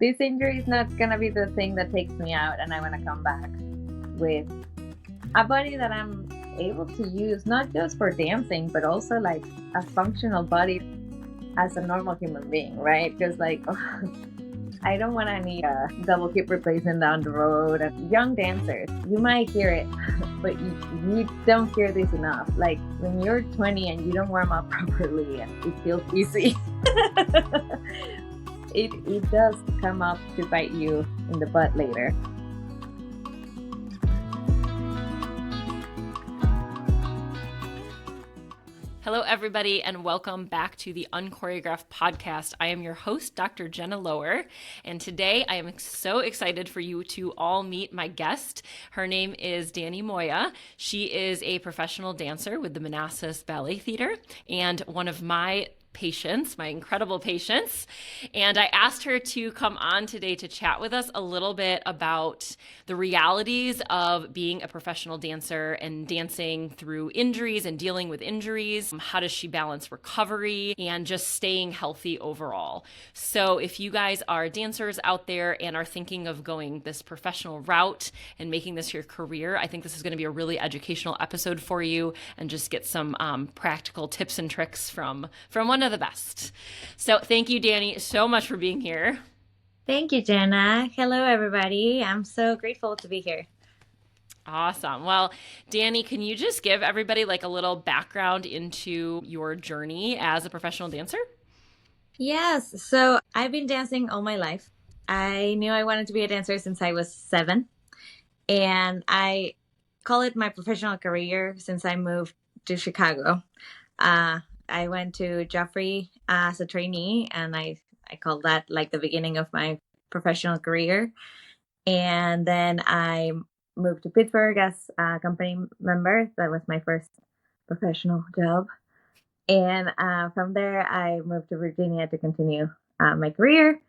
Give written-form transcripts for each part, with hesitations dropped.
this injury is not gonna be the thing that takes me out, and I want to come back with a body that I'm able to use not just for dancing, but also like a functional body as a normal human being, right? Because like I don't want any double hip replacement down the road. And young dancers, you might hear it, but you don't hear this enough. Like when you're 20 and you don't warm up properly and it feels easy, it does come up to bite you in the butt later. Hello, everybody, and welcome back to the Unchoreographed podcast. I am your host, Dr. Jenna Lower, and today I am so excited for you to all meet my guest. Her name is Dani Moya. She is a professional dancer with the Manassas Ballet Theater and one of my patients, my incredible patients. And I asked her to come on today to chat with us a little bit about the realities of being a professional dancer and dancing through injuries and dealing with injuries. How does she balance recovery and just staying healthy overall? So if you guys are dancers out there and are thinking of going this professional route and making this your career, I think this is going to be a really educational episode for you and just get some practical tips and tricks from one of the best. So thank you, Dani, so much for being here. Thank you, Jenna. Hello, everybody. I'm so grateful to be here. Awesome. Well, Dani, can you just give everybody like a little background into your journey as a professional dancer? Yes. So I've been dancing all my life. I knew I wanted to be a dancer since I was 7. And I call it my professional career since I moved to Chicago. I went to Joffrey as a trainee, and I call that like the beginning of my professional career. And then I moved to Pittsburgh as a company member. That was my first professional job. And from there, I moved to Virginia to continue my career,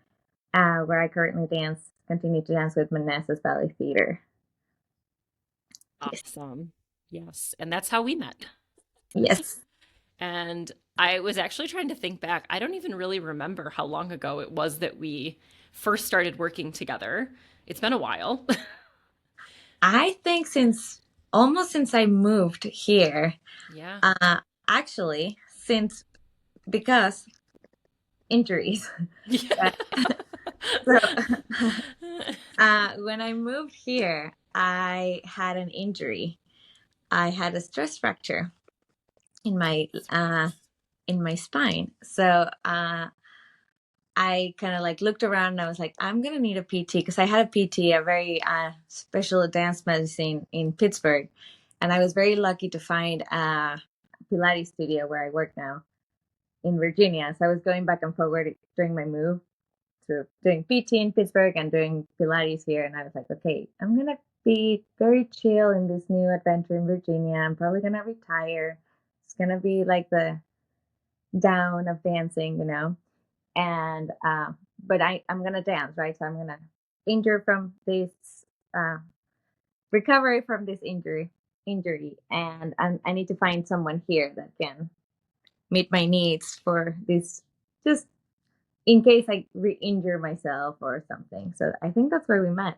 where I currently continue to dance with Manassas Ballet Theater. Awesome. Yes. And that's how we met. Yes. And I was actually trying to think back. I don't even really remember how long ago it was that we first started working together. It's been a while. I think almost since I moved here. Yeah. Actually, because injuries. Yeah. So, when I moved here, I had an injury. I had a stress fracture in my spine. So I kind of like looked around and I was like, I'm gonna need a PT, because I had a PT, a very special advanced medicine in Pittsburgh, and I was very lucky to find a Pilates studio where I work now in Virginia. So I was going back and forward during my move through doing PT in Pittsburgh and doing Pilates here, and I was like, okay, I'm gonna be very chill in this new adventure in Virginia. I'm probably gonna retire. It's gonna be like the down of dancing, and but I'm gonna dance, right? So I'm gonna injure from this recovery from this injury, and I need to find someone here that can meet my needs for this, just in case I re-injure myself or something. So I think that's where we met.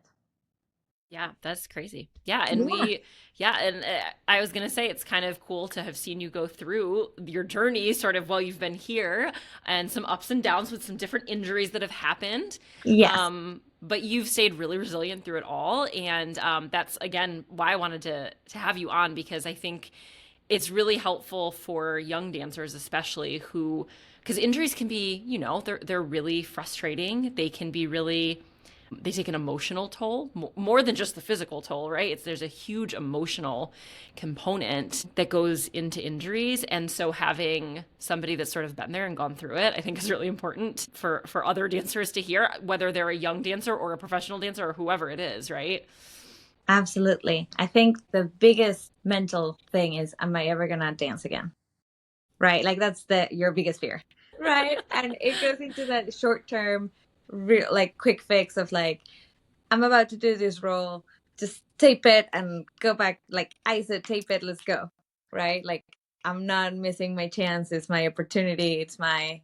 Yeah, that's crazy. Yeah, and I was going to say it's kind of cool to have seen you go through your journey sort of while you've been here, and some ups and downs with some different injuries that have happened. Yes. But you've stayed really resilient through it all, and that's again why I wanted to have you on, because I think it's really helpful for young dancers, especially because injuries can be, they're really frustrating. They can be they take an emotional toll, more than just the physical toll, right? There's a huge emotional component that goes into injuries. And so having somebody that's sort of been there and gone through it, I think is really important for other dancers to hear, whether they're a young dancer or a professional dancer or whoever it is, right? Absolutely. I think the biggest mental thing is, am I ever going to dance again? Right? Like that's your biggest fear, right? And it goes into that short-term, like quick fix of like, I'm about to do this role, just tape it and go back, like ice it, tape it, let's go, right? Like I'm not missing my chance. It's my opportunity. It's my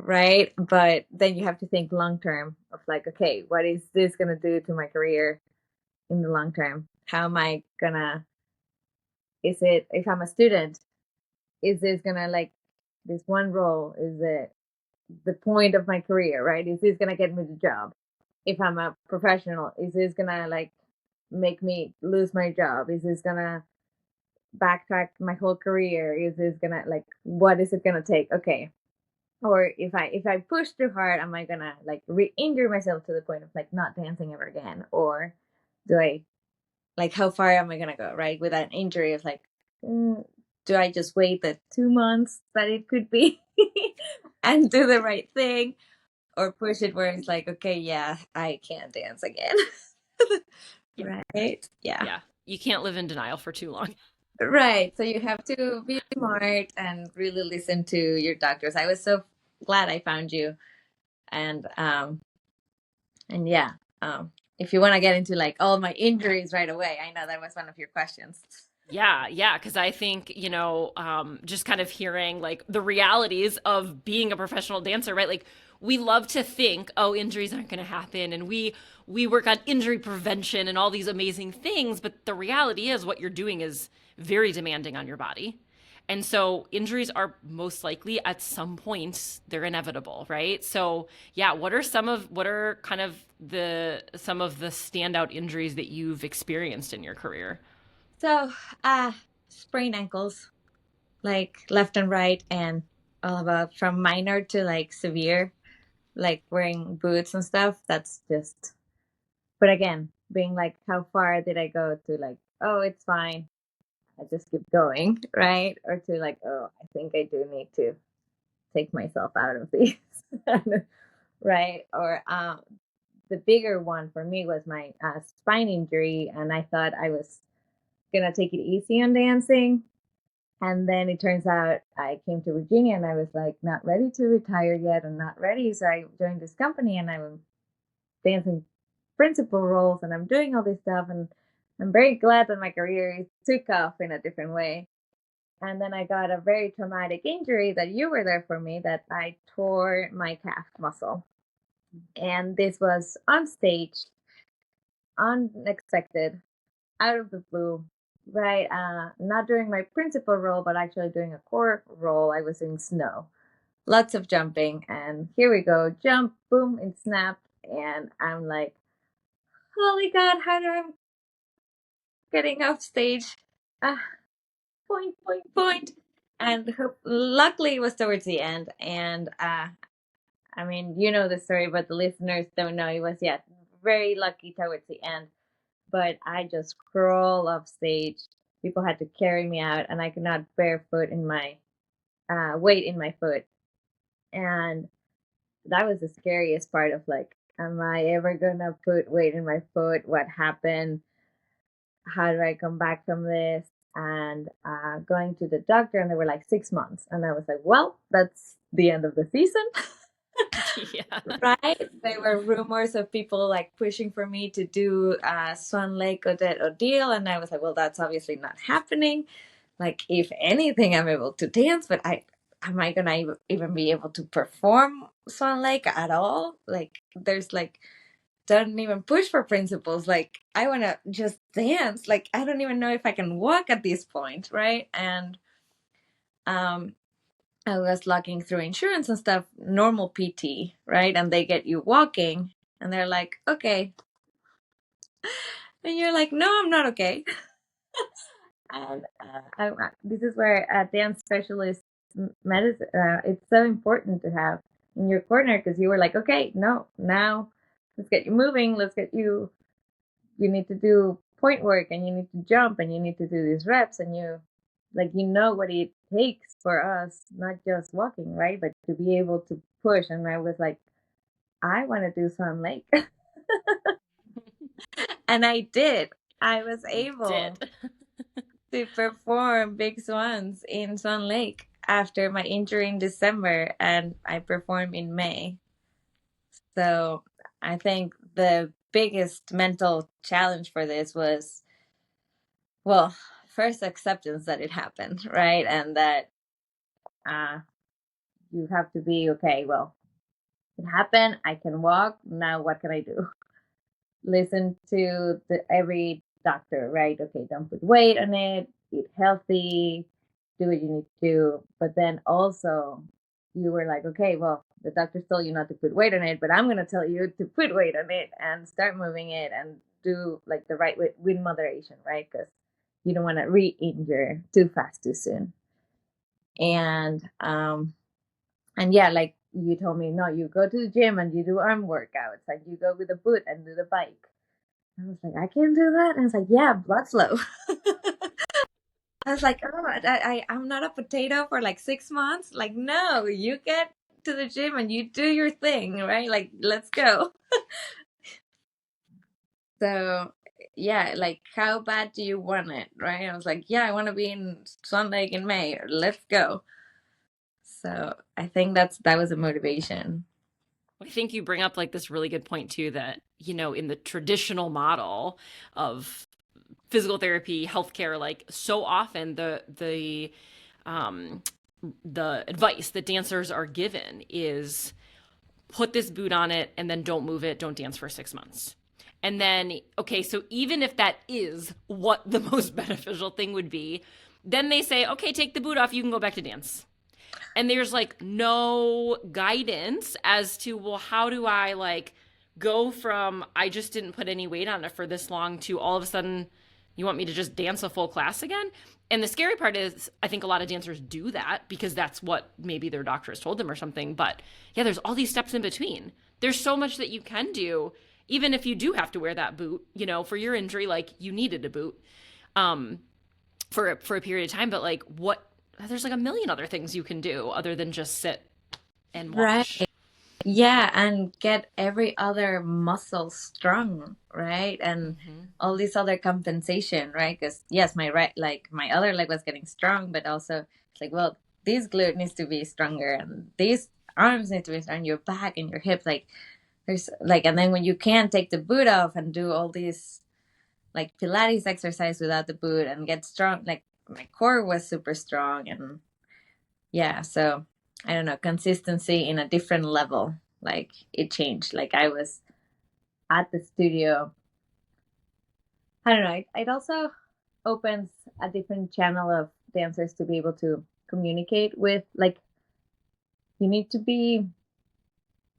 right? But then you have to think long term of like, okay, what is this gonna do to my career in the long term? How am I gonna, is it, if I'm a student, is this gonna like, this one role, is it the point of my career, right? Is this gonna get me the job? If I'm a professional, is this gonna like make me lose my job? Is this gonna backtrack my whole career? Is this gonna like, what is it gonna take? Okay. Or if I push too hard, am I gonna like re-injure myself to the point of like not dancing ever again? Or do I, like, how far am I gonna go, right? With an injury of like, do I just wait the 2 months that it could be and do the right thing, or push it where it's like, okay, yeah, I can't dance again. Yeah. Right? Yeah. Yeah. You can't live in denial for too long. Right. So you have to be smart and really listen to your doctors. I was so glad I found you. And yeah, if you want to get into like all my injuries right away, I know that was one of your questions. Yeah, yeah, because I think, just kind of hearing like the realities of being a professional dancer, right? Like we love to think, oh, injuries aren't going to happen, and we work on injury prevention and all these amazing things, but the reality is what you're doing is very demanding on your body. And so injuries are most likely at some point they're inevitable, right? So, yeah, what are kind of the some of the standout injuries that you've experienced in your career? So, sprained ankles, like left and right, and all about from minor to like severe, like wearing boots and stuff. That's just, but again, being like, how far did I go to like, oh, it's fine, I just keep going, right? Or to like, oh, I think I do need to take myself out of these, right? Or the bigger one for me was my spine injury, and I thought I was gonna take it easy on dancing. And then it turns out I came to Virginia and I was like not ready to retire yet and not ready. So I joined this company and I'm dancing principal roles and I'm doing all this stuff. And I'm very glad that my career took off in a different way. And then I got a very traumatic injury that you were there for me, that I tore my calf muscle. And this was on stage, unexpected, out of the blue, right? Not doing my principal role, but actually doing a core role. I was in snow, lots of jumping, and here we go, jump, boom, it snapped, and I'm like, holy God, how do I getting off stage? Uh, point, point, point, and luckily it was towards the end, and I mean, you know the story, but the listeners don't know. It was, yeah, very lucky towards the end, but I just crawl off stage. People had to carry me out, and I could not barefoot in my weight in my foot, and that was the scariest part of like, am I ever gonna put weight in my foot? What happened? How do I come back from this? And going to the doctor, and they were like 6 months, and I was like, well, that's the end of the season. Yeah. Right? There were rumors of people like pushing for me to do Swan Lake Odette Odile, and I was like, well, that's obviously not happening. Like, if anything, I'm able to dance, but am I gonna even be able to perform Swan Lake at all? Like, there's like, don't even push for principles. Like, I want to just dance. Like, I don't even know if I can walk at this point, right? And um, I was looking through insurance and stuff, normal PT, right? And they get you walking, and they're like, okay. And you're like, no, I'm not okay. And this is where a dance specialist medicine, it's so important to have in your corner, because you were like, okay, no, now let's get you moving. Let's get you, you need to do point work, and you need to jump, and you need to do these reps, and you, like, you know what it takes for us, not just walking, right? But to be able to push. And I was like, I want to do Swan Lake. And I did. I was You able did. to perform Big Swans in Swan Lake after my injury in December, and I performed in May. So I think the biggest mental challenge for this was, well, first acceptance that it happened, right? And that uh, you have to be okay. Well, it happened. I can walk. Now what can I do? Listen to every doctor, right? Okay, don't put weight on it, eat healthy, do what you need to do. But then also, you were like, okay, well, the doctor told you not to put weight on it, but I'm going to tell you to put weight on it and start moving it and do like the right way with moderation, right? Because you don't want to re injure too fast, too soon. And yeah, like you told me, no, you go to the gym and you do arm workouts and you go with a boot and do the bike. I was like, I can't do that. And I was like, yeah, blood flow. I was like, oh, I'm not a potato for like 6 months. Like, no, you get to the gym and you do your thing, right? Like, let's go. So, yeah, like, how bad do you want it, right? I was like, yeah, I want to be in Swan Lake in May. Let's go. So, I think that was a motivation. I think you bring up like this really good point too, that, you know, in the traditional model of physical therapy, healthcare, like so often um the advice that dancers are given is put this boot on it and then don't move it, don't dance for 6 months. And then, okay, so even if that is what the most beneficial thing would be, then they say, okay, take the boot off, you can go back to dance. And there's like no guidance as to, well, how do I like go from I just didn't put any weight on it for this long to all of a sudden you want me to just dance a full class again? And the scary part is I think a lot of dancers do that because that's what maybe their doctor has told them or something. But yeah, there's all these steps in between. There's so much that you can do, even if you do have to wear that boot, you know, for your injury, like you needed a boot um, for a period of time. But like what there's like a million other things you can do other than just sit and Right. watch. Yeah, and get every other muscle strong, right? And Mm-hmm. all this other compensation, right? Because yes, my right, like my other leg was getting strong, but also it's like, well, this glute needs to be stronger, and these arms need to be strong, your back and your hips, like there's like, and then when you can't take the boot off and do all these like Pilates exercise without the boot and get strong, like my core was super strong, and yeah, so I don't know, consistency in a different level. Like it changed. Like I was at the studio. I don't know. It also opens a different channel of dancers to be able to communicate with. Like you need to be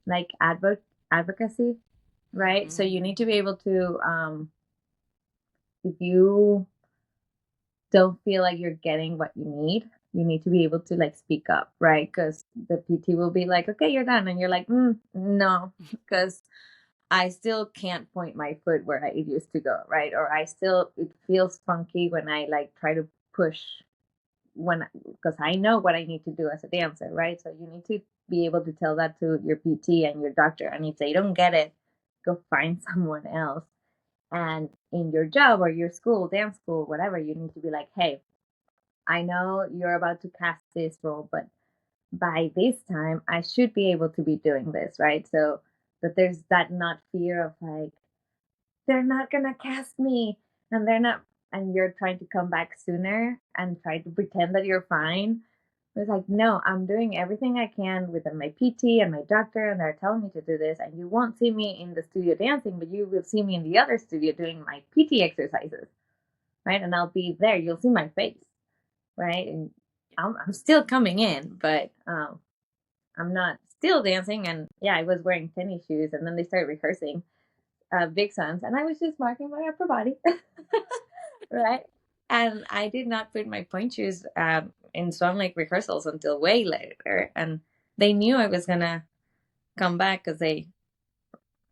like advocacy, right? So Mm-hmm. you need to be able to, if you don't feel like you're getting what you need to be able to like speak up, right? Because the PT will be like, okay, you're done. And you're like, no, because I still can't point my foot where it used to go, right? Or it feels funky when I like try to push because I know what I need to do as a dancer, right? So you need to be able to tell that to your PT and your doctor. And if they don't get it, go find someone else. And in your job or your school, dance school, whatever, you need to be like, hey, I know you're about to cast this role, but by this time, I should be able to be doing this, right? So that there's that not fear of like, they're not gonna cast me and they're not, and you're trying to come back sooner and try to pretend that you're fine. It's like, no, I'm doing everything I can with my PT and my doctor, and they're telling me to do this. And you won't see me in the studio dancing, but you will see me in the other studio doing my PT exercises, right? And I'll be there. You'll see my face, right? And I'm still coming in, but I'm not still dancing. And yeah, I was wearing tennis shoes, and then they started rehearsing Big Sons, and I was just marking my upper body, right? And I did not put my point shoes in Swan Lake rehearsals until way later, and they knew I was gonna come back because they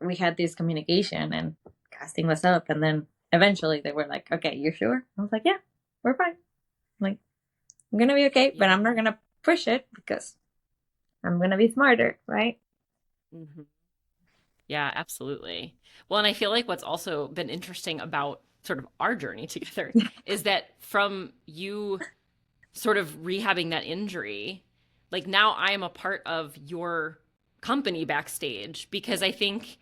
we had this communication and casting was up, and then eventually they were like, "Okay, you're sure?" I was like, "Yeah, we're fine. Like, I'm gonna be okay, but Yeah. I'm not gonna push it because I'm gonna be smarter, right?" Mm-hmm. Yeah, absolutely. Well, and I feel like what's also been interesting about sort of our journey together is that from you sort of rehabbing that injury, like now I am a part of your company backstage because I think,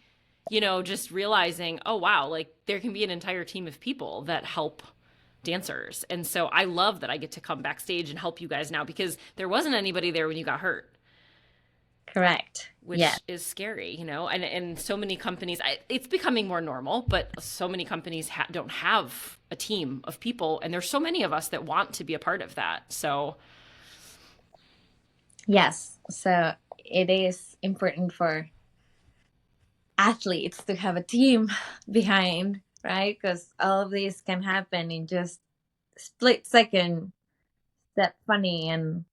you know, just realizing, oh, wow, like there can be an entire team of people that help dancers. And so I love that I get to come backstage and help you guys now because there wasn't anybody there when you got hurt. Correct. Yeah. which is scary, and so many companies, it's becoming more normal, but so many companies don't have a team of people, and there's so many of us that want to be a part of that. So Yes. So it is important for athletes to have a team behind, right? Because all of these can happen in just split second. That funny, and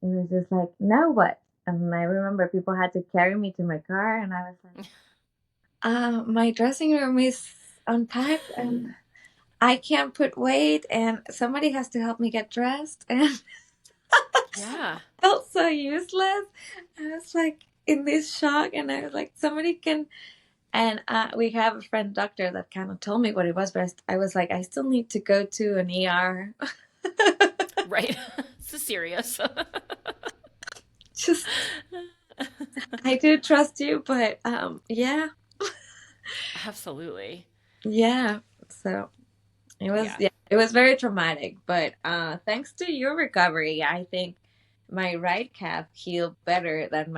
it was just like, now what? And I remember people had to carry me to my car, and I was like, my dressing room is unpacked, and I can't put weight, and somebody has to help me get dressed, and yeah. I felt so useless. I was like in this shock, and I was like, somebody can. And we have a friend doctor that kind of told me what it was, but I was like, I still need to go to an ER. Right. It's serious. Just, I do trust you, but yeah, Absolutely. yeah. So it was, Yeah. yeah, it was very traumatic. But thanks to your recovery, I think my right calf healed better than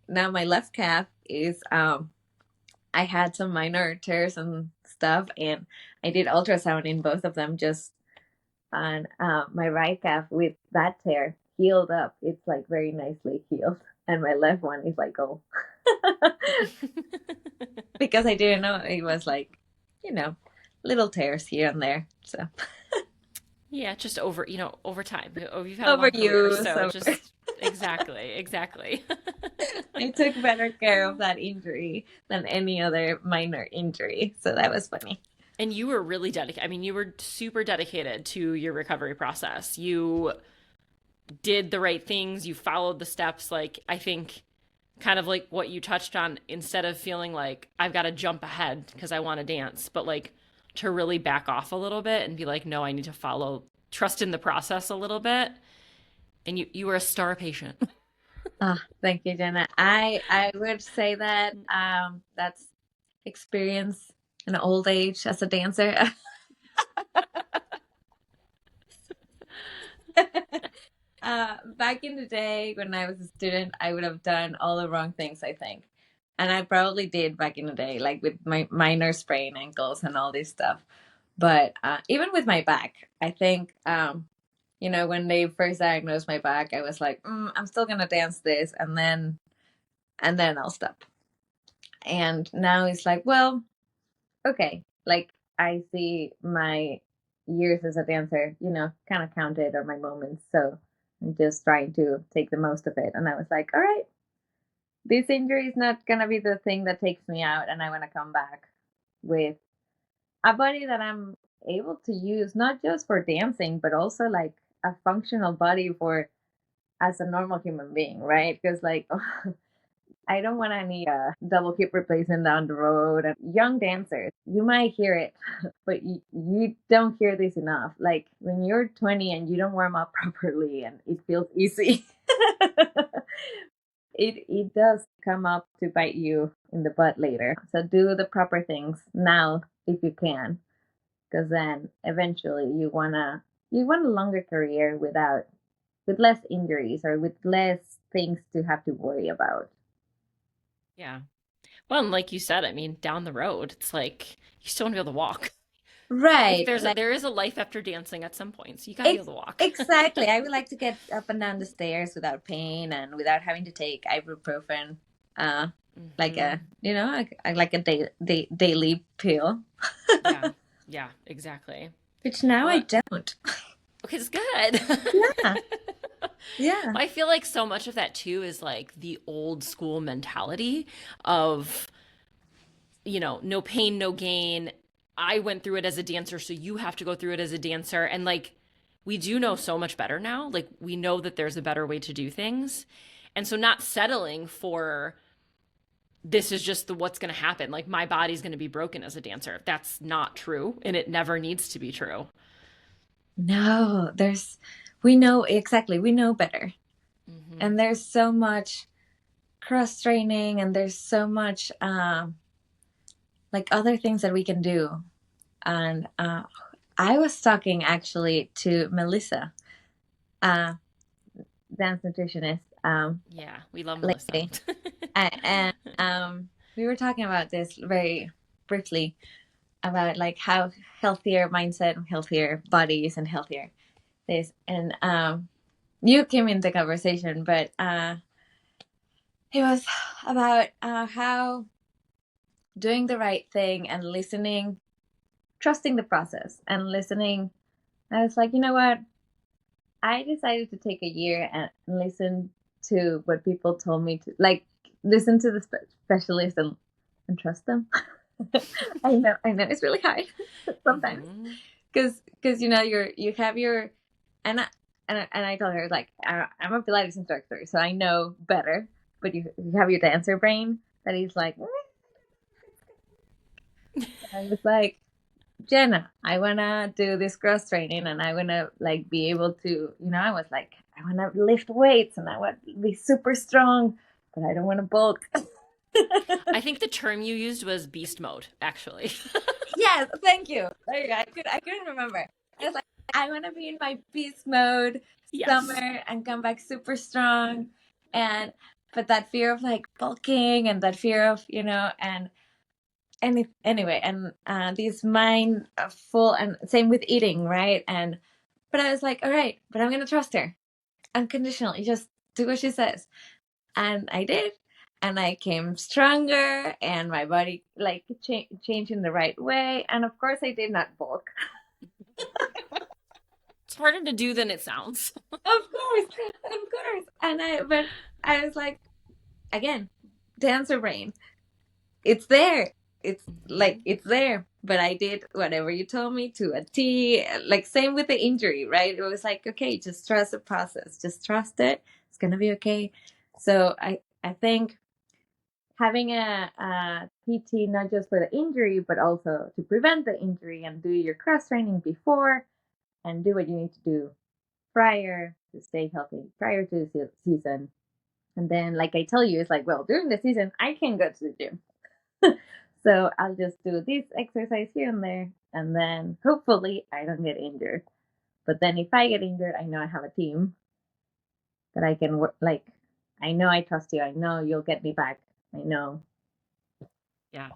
now my left calf is I had some minor tears and stuff, and I did ultrasound in both of them just on my right calf with that tear healed up. It's like very nicely healed, and my left one is like, oh, because I didn't know it was like, you know, little tears here and there. So Yeah, just over time. You've had a long career, overuse. so it So just exactly. I took better care of that injury than any other minor injury. So that was funny. And you were really dedicated. I mean, you were super dedicated to your recovery process. You did the right things, you followed the steps. Like, I think kind of like what you touched on, instead of feeling like I've got to jump ahead because I want to dance, but like to really back off a little bit and be like, no, I need to trust in the process a little bit. And you were a star patient. Thank you, Jenna. I would say that that's experience in old age as a dancer. Back in the day when I was a student, I would have done all the wrong things, I think. And I probably did back in the day, like with my minor sprain ankles and all this stuff. But even with my back, I think, when they first diagnosed my back, I was like, I'm still gonna dance this, and then I'll stop. And now it's like, well, okay, like I see my years as a dancer, kind of counted, or my moments. So I'm just trying to take the most of it. And I was like, all right, this injury is not going to be the thing that takes me out. And I want to come back with a body that I'm able to use, not just for dancing, but also like a functional body for as a normal human being, right? Because like I don't want any double hip replacement down the road. And young dancers, you might hear it, but you don't hear this enough. Like when you're 20 and you don't warm up properly and it feels easy, it does come up to bite you in the butt later. So do the proper things now if you can, because then eventually you want a longer career with less injuries or with less things to have to worry about. Yeah. Well, and like you said, I mean, down the road, it's like you still want to be able to walk. Like Right. Like there is a life after dancing at some point, so you got to be able to walk. exactly. I would like to get up and down the stairs without pain and without having to take ibuprofen, uh, like Hmm. like a daily pill, Yeah. Yeah, exactly. which now I Well, don't. okay, it's good. Yeah, yeah, I feel like so much of that too is like the old school mentality of, no pain, no gain. I went through it as a dancer, so you have to go through it as a dancer. And like, we do know so much better now. Like, we know that there's a better way to do things. And so, not settling for this is just what's going to happen. Like, my body's going to be broken as a dancer. That's not true. And it never needs to be true. no, we know exactly, we know better. Hmm. And there's so much cross training, and there's so much like other things that we can do. And I was talking actually to Melissa, uh, dance nutritionist, Yeah, we love Melissa. lately. And we were talking about this very briefly about like how healthier mindset, healthier bodies, and healthier this. And you came in the conversation, but it was about how doing the right thing and listening, trusting the process and listening. I was like, you know what? I decided to take a year and listen to what people told me to, like, listen to the specialist and trust them. I know it's really hard sometimes Mm-hmm. because you know you have your and I told her like I'm a Pilates instructor, so I know better. But you have your dancer brain that is like, I was like, Jenna, I wanna do this cross training and I wanna like be able to, you know, I was like, I wanna lift weights and I want to be super strong, but I don't wanna bulk. I think the term you used was beast mode, actually. Yes, thank you. There you go. I couldn't remember. I was like, I wanna be in my beast mode Yes. summer and come back super strong. And but that fear of like bulking and that fear of, you know, and anyway, and these mind full and same with eating, right? And but I was like, all right, but I'm gonna trust her unconditionally. Just do what she says, and I did, and I came stronger, and my body like changed in the right way, and of course, I did not bulk. It's harder to do than it sounds. Of course, and but I was like, again, dancer brain. It's there. It's like Mm-hmm. it's there. But I did whatever you told me to a T. Like same with the injury, right? It was like, okay, just trust the process. Just trust it. It's gonna be okay. So I think having a PT not just for the injury, but also to prevent the injury and do your cross training before and do what you need to do prior to stay healthy prior to the season. And then, like I tell you, it's like, well, during the season, I can go to the gym. So I'll just do this exercise here and there, and then hopefully I don't get injured. But then if I get injured, I know I have a team that I can work. Like, I know I trust you. I know you'll get me back. I know. Yeah.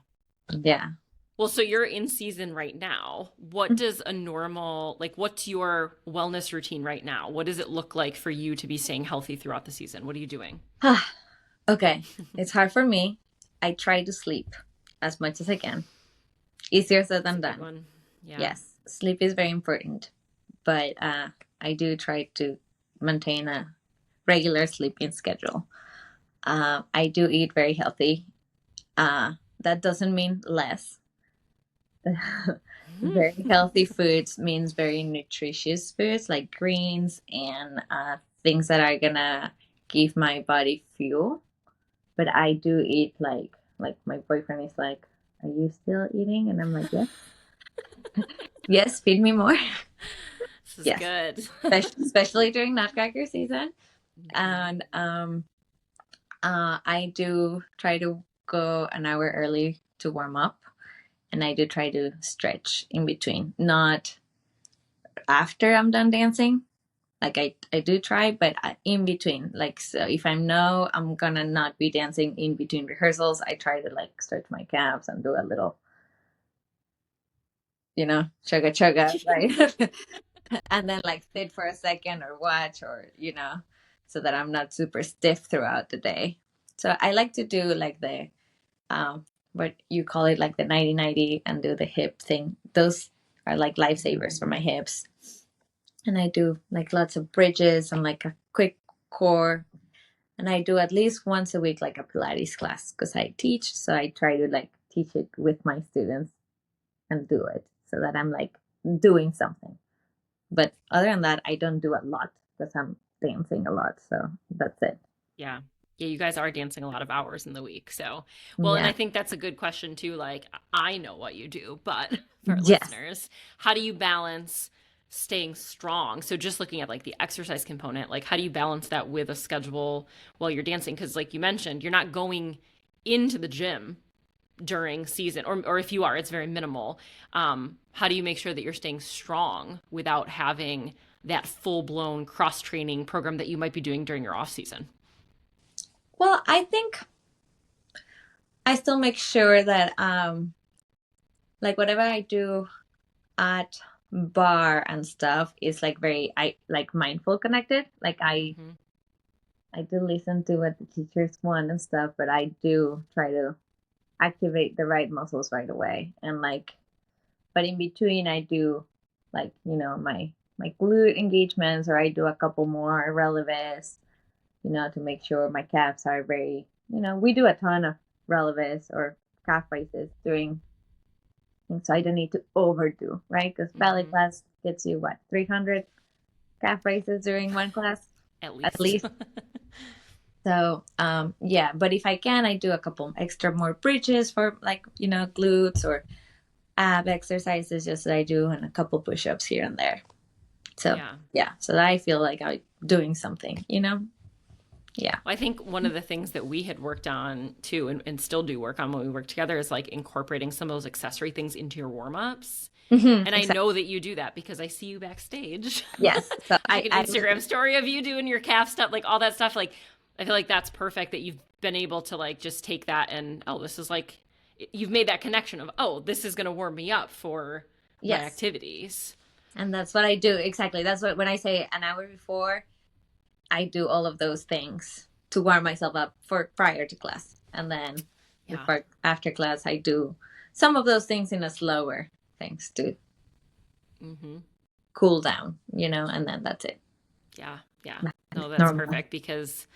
Yeah. Well, so you're in season right now. What does a normal, like, what's your wellness routine right now? What does it look like for you to be staying healthy throughout the season? What are you doing? Okay. It's hard for me. I try to sleep as much as I can. Easier said That's a than big done. one. Yeah. Yes, sleep is very important, but I do try to maintain a regular sleeping schedule. I do eat very healthy. That doesn't mean less. Very healthy foods means very nutritious foods like greens and things that are gonna give my body fuel. But I do eat like my boyfriend is like, "Are you still eating?" And I'm like, "Yes, yes, feed me more." This is Yes, good. especially during nutcracker season. Mhm. And I do try to go an hour early to warm up, and I do try to stretch in between, not after I'm done dancing. Like I do try, but in between. Like so, if I know I'm gonna not be dancing in between rehearsals, I try to like stretch my calves and do a little, you know, chugga chugga, right? And then like sit for a second or watch or so that I'm not super stiff throughout the day. So I like to do like the what you call it, like the 90-90, and do the hip thing. Those are like lifesavers for my hips. And I do like lots of bridges and like a quick core. And I do at least once a week like a Pilates class because I teach. So I try to like teach it with my students and do it so that I'm like doing something. But other than that, I don't do a lot because I'm dancing a lot. So that's it. Yeah. Yeah, you guys are dancing a lot of hours in the week. So, well, and I Yeah. think that's a good question too. Like, I know what you do, but for our Yes. listeners, how do you balance staying strong? So, just looking at like the exercise component, like, how do you balance that with a schedule while you're dancing? Because, like you mentioned, you're not going into the gym during season, or if you are, it's very minimal. How do you make sure that you're staying strong without having that full blown cross training program that you might be doing during your off season? Well, I think I still make sure that like whatever I do at bar and stuff is like very I like mindful connected. Like Hmm. I do listen to what the teachers want and stuff, but I do try to activate the right muscles right away. And like, but in between, I do like my glute engagements, or I do a couple more releves, to make sure my calves are very. We do a ton of releves or calf raises during, so I don't need to overdo, right? Because ballet Hmm. class gets you what 300 calf raises during one class At at least. least. So, yeah, but if I can, I do a couple extra more bridges for like, glutes or ab exercises, just that I do, and a couple push-ups here and there. So, Yeah. yeah, so that I feel like I'm doing something. Yeah. Well, I think one of the things that we had worked on too, and still do work on when we work together, is like incorporating some of those accessory things into your warm ups. And I Exactly. know that you do that because I see you backstage. Yes. So It's like an Instagram story of you doing your calf stuff, like all that stuff. Like, I feel like that's perfect that you've been able to like just take that and, oh, this is like, you've made that connection of, oh, this is going to warm me up for my yes. activities. And that's what I do. Exactly. That's what, when I say an hour before, I do all of those things to warm myself up for prior to class. And then Yeah. before after class, I do some of those things in a slower things to Hmm. cool down, and then that's it. Yeah. Yeah. No, that's Normal. perfect because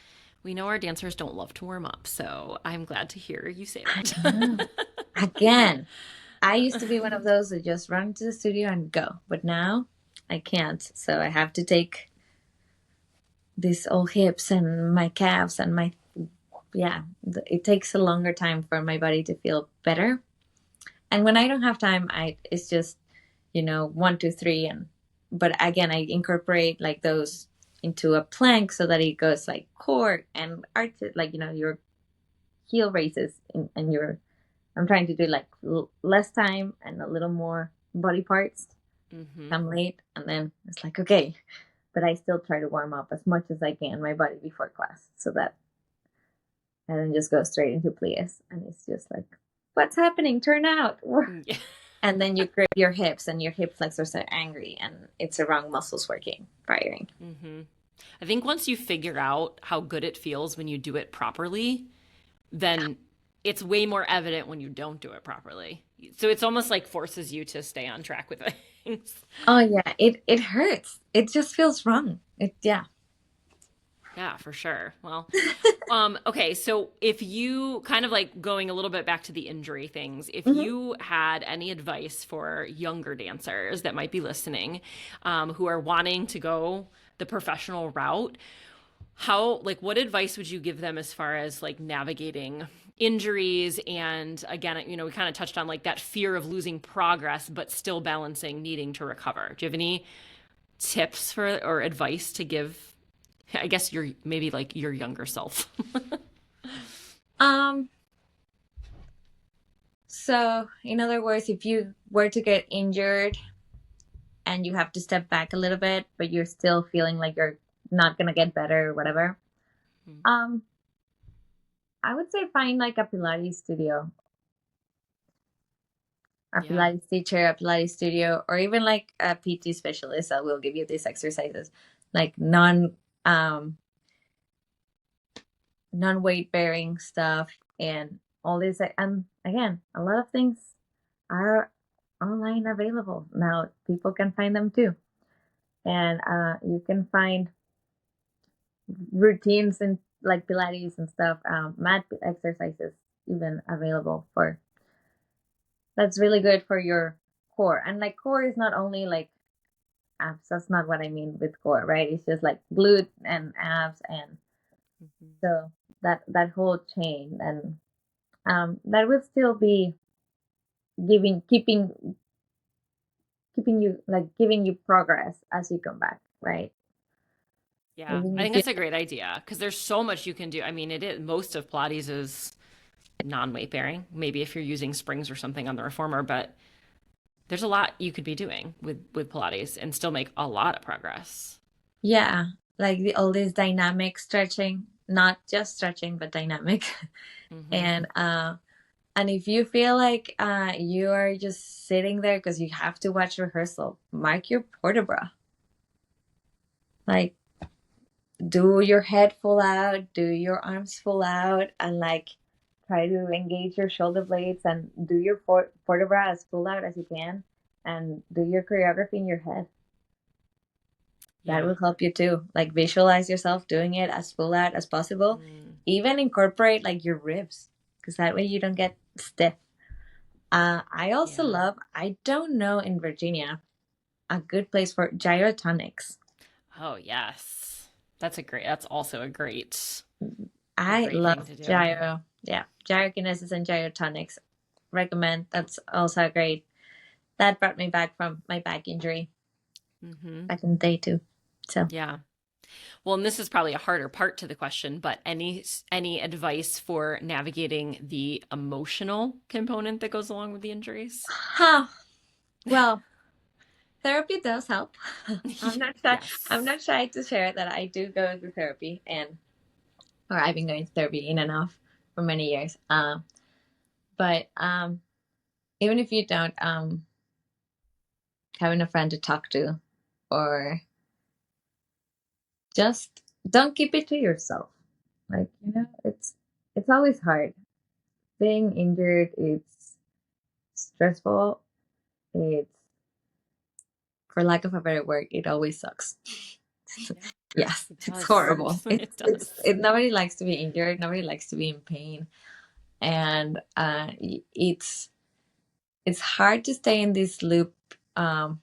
we know our dancers don't love to warm up. So I'm glad to hear you say I that. know. Again, I used to be one of those that just run to the studio and go, but now I can't. So I have to take these old hips and my calves and my, yeah, it takes a longer time for my body to feel better. And when I don't have time, it's just, 1, 2, 3, but again, I incorporate like those into a plank so that it goes like core and arch, like, your heel raises and your, I'm trying to do like less time and a little more body parts. Hmm. Come late, and then it's like, okay, but I still try to warm up as much as I can my body before class so that I don't just go straight into plies. And it's just like, what's happening? Turn out. Yeah. And then you grip your hips, and your hip flexors are angry, and it's the wrong muscles working, firing. Hmm. I think once you figure out how good it feels when you do it properly, then it's way more evident when you don't do it properly. So it's almost like forces you to stay on track with things. Oh yeah, it hurts. It just feels wrong. Yeah. Yeah, for sure. Well, okay, so if you kind of like going a little bit back to the injury things, if Hmm. you had any advice for younger dancers that might be listening, who are wanting to go the professional route, how like what advice would you give them as far as like navigating injuries and again, we kind of touched on like that fear of losing progress but still balancing needing to recover. Do you have any tips for or advice to give, I guess, your maybe like your younger self? Um. So, in other words, if you were to get injured and you have to step back a little bit, but you're still feeling like you're not gonna get better or whatever, um, I would say find like a Pilates studio, a Yeah. Pilates teacher, a Pilates studio, or even like a PT specialist that will give you these exercises, like um non weight bearing stuff and all this. And again, a lot of things are online available now. People can find them too, and you can find routines and like Pilates and stuff, mat exercises even available for that's really good for your core. And like core is not only like abs, that's not what I mean with core, right? It's just like glute and abs, and Mhm. so that whole chain, and that will still be giving keeping you like giving you progress as you come back, right? Yeah, Even I if think you that's a great idea because there's so much you can do. I mean, it is most of Pilates is non-weight bearing. Maybe if you're using springs or something on the reformer, but there's a lot you could be doing with Pilates and still make a lot of progress. yeah, like all this dynamic stretching. not just stretching, but dynamic. Mm-hmm. And if you feel like you are just sitting there because you have to watch rehearsal, mark your vertebra. Like, do your head full out, do your arms full out, and like try to engage your shoulder blades and do your vertebra as full out as you can, and do your choreography in your head. That Yeah. will help you too. Like, visualize yourself doing it as full out as possible. Mm. Even incorporate like your ribs, because that way you don't get stiff. I also Yeah. love, I don't know in Virginia, a good place for gyrotonics. Oh, yes. That's also a I great thing love to do. gyro. Yeah, gyrokinesis and gyrotonics. Recommend. That's also great. That brought me back from my back injury Mm-hmm. back in the day too. So, Yeah. Well, and this is probably a harder part to the question, but any advice for navigating the emotional component that goes along with the injuries? huh. Well, therapy does help. I'm not shy. I'm Yes. not shy to share that I do go to therapy, or I've been going to therapy in and off for many years. But even if you don't, having a friend to talk to, or just don't keep it to yourself. Like, it's always hard. Being injured, it's stressful. It's, for lack of a better word, it always sucks. Yeah, Yes, it it's does. horrible. It does. Nobody likes to be injured. Nobody likes to be in pain, and it's hard to stay in this loop. Well,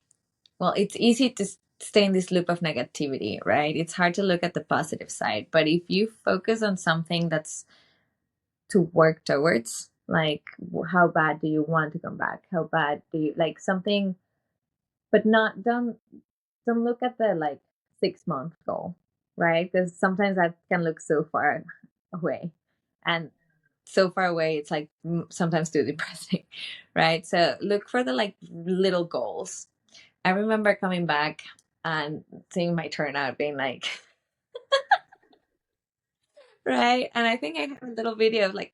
it's easy to stay in this loop of negativity, right? It's hard to look at the positive side, but if you focus on something that's to work towards, like, how bad do you want to come back? How bad do you like something? But not don't look at the like 6 month goal, right? Because sometimes that can look so far away, and so far away it's like sometimes too depressing, right? So look for the like little goals. I remember coming back and seeing my turnout being like, right, and I think I have a little video of like,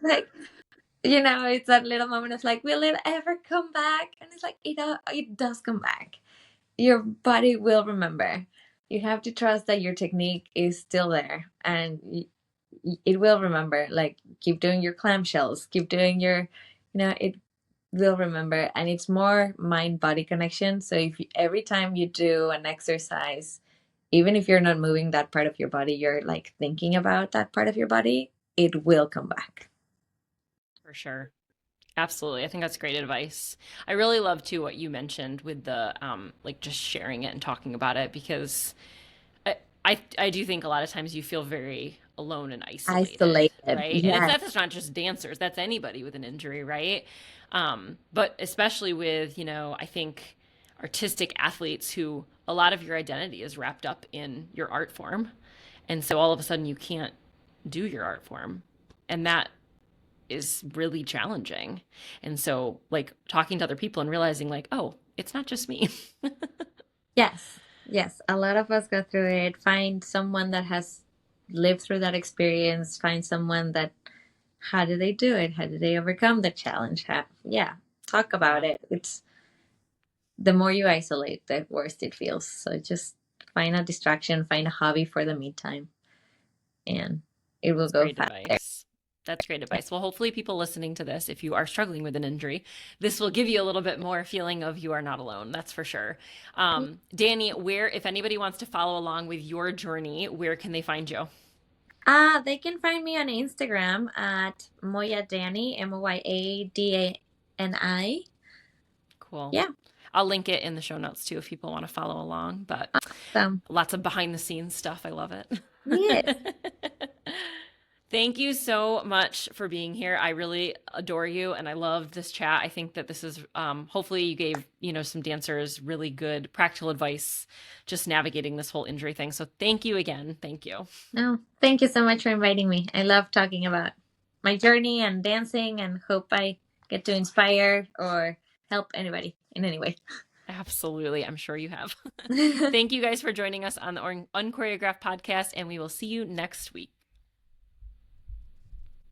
like, it's that little moment of like, will it ever come back? And it's like, it does come back. Your body will remember. You have to trust that your technique is still there, and it will remember. Like, keep doing your clamshells, keep doing it will remember. And it's more mind body connection. So if every time you do an exercise, even if you're not moving that part of your body, you're like thinking about that part of your body, it will come back. For sure. Absolutely. I think that's great advice. I really love too what you mentioned with the like just sharing it and talking about it because I do think a lot of times you feel very alone and isolated, Isolated, right? And yes. that's not just dancers, that's anybody with an injury, right? But especially with, I think artistic athletes who a lot of your identity is wrapped up in your art form. And so all of a sudden you can't do your art form. And that is really challenging. And so, like, talking to other people and realizing, like, oh, it's not just me. Yes, yes. A lot of us go through it. Find someone that has lived through that experience. Find someone that, how do they do it? How do they overcome the challenge? Yeah, talk about Yeah, it. It's the more you isolate, the worse it feels. So just find a distraction, find a hobby for the meantime, and it will that's go great faster. advice. That's great advice. Well, hopefully, people listening to this, if you are struggling with an injury, this will give you a little bit more feeling of you are not alone. That's for sure. Dani, if anybody wants to follow along with your journey, where can they find you? They can find me on Instagram at Moya Dani, Moyadani. Cool. Yeah. I'll link it in the show notes too if people want to follow along. But So, lots of behind the scenes stuff. I love it. yes. Thank you so much for being here. I really adore you and I loved this chat. I think that this is hopefully you gave, some dancers really good practical advice just navigating this whole injury thing. So thank you again. Thank you. No, thank you so much for inviting me. I love talking about my journey and dancing, and hope I get to inspire or help anybody in any way. Absolutely. I'm sure you have. Thank you guys for joining us on the Unchoreographed podcast, and we will see you next week.